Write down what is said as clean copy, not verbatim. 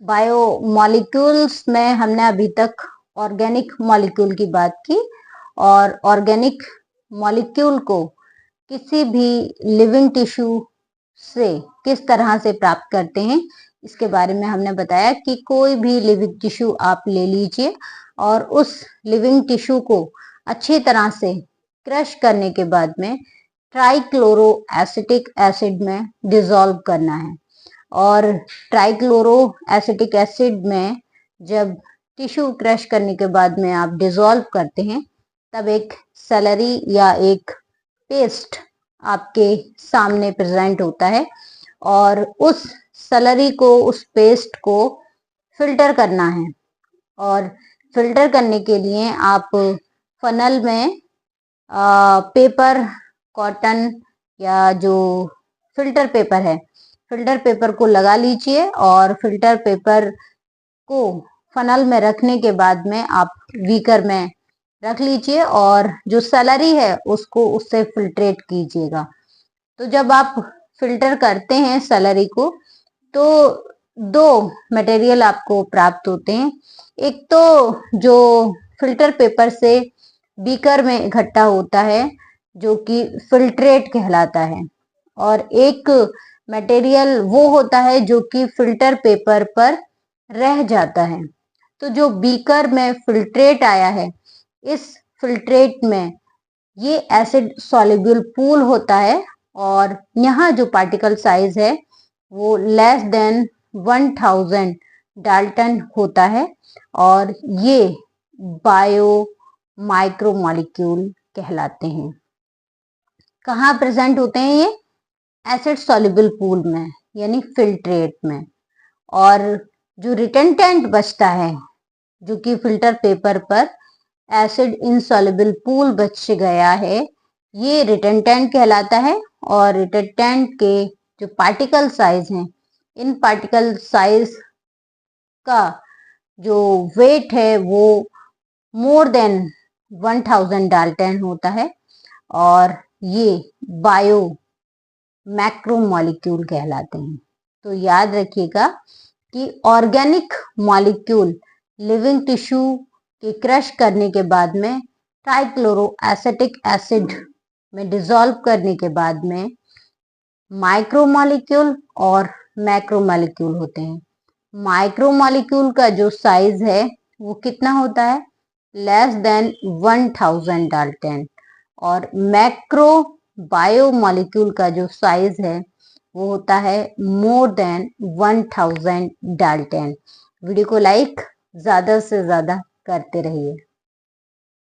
Biomolecules में हमने अभी तक ऑर्गेनिक मॉलिक्यूल की बात की और ऑर्गेनिक मॉलिक्यूल को किसी भी लिविंग टिश्यू से किस तरह से प्राप्त करते हैं इसके बारे में हमने बताया कि कोई भी लिविंग टिश्यू आप ले लीजिए और उस लिविंग टिश्यू को अच्छी तरह से क्रश करने के बाद में ट्राइक्लोरो एसिटिक एसिड में डिसॉल्व करना है। और ट्राइक्लोरो एसिटिक एसिड में जब टिश्यू क्रश करने के बाद में आप डिसॉल्व करते हैं तब एक सैलरी या एक पेस्ट आपके सामने प्रेजेंट होता है और उस सैलरी को, उस पेस्ट को फिल्टर करना है। और फिल्टर करने के लिए आप फनल में पेपर, कॉटन या जो फिल्टर पेपर है, फिल्टर पेपर को लगा लीजिए और फिल्टर पेपर को फनल में रखने के बाद में आप बीकर में रख लीजिए और जो सैलरी है उसको उससे फिल्ट्रेट कीजिएगा। तो जब आप फिल्टर करते हैं सैलरी को तो दो मटेरियल आपको प्राप्त होते हैं। एक तो जो फिल्टर पेपर से बीकर में इकट्ठा होता है जो कि फिल्ट्रेट कहलाता है और एक मटेरियल वो होता है जो कि फिल्टर पेपर पर रह जाता है। तो जो बीकर में फिल्ट्रेट आया है, इस फिल्ट्रेट में ये एसिड सॉल्युबल पूल होता है और यहाँ जो पार्टिकल साइज है वो लेस देन 1000 डाल्टन होता है और ये बायो माइक्रोमॉलिक्यूल कहलाते हैं। कहाँ प्रेजेंट होते हैं ये? एसिड सॉल्युबल पूल में यानी फिल्ट्रेट में। और जो रिटेंटेंट बचता है जो कि फिल्टर पेपर पर एसिड इनसॉल्युबल पूल बच गया है, ये रिटेंटेंट कहलाता है। और रिटेंटेंट के जो पार्टिकल साइज हैं, इन पार्टिकल साइज का जो वेट है वो मोर देन 1000 डाल्टन होता है और ये बायो मैक्रोमॉलिक्यूल कहलाते हैं। तो याद रखिएगा कि ऑर्गेनिक मॉलिक्यूल लिविंग टिश्यू के क्रश करने के बाद में ट्राइक्लोरो एसिटिक एसिड में डिसॉल्व करने के बाद में माइक्रोमॉलिक्यूल और मैक्रोमॉलिक्यूल होते हैं। माइक्रोमॉलिक्यूल का जो साइज है वो कितना होता है? Less than 1000 Dalton. और मैक्रो बायोमॉलिक्यूल का जो साइज है वो होता है मोर देन 1000 डाल्टन। वीडियो को लाइक ज्यादा से ज्यादा करते रहिए।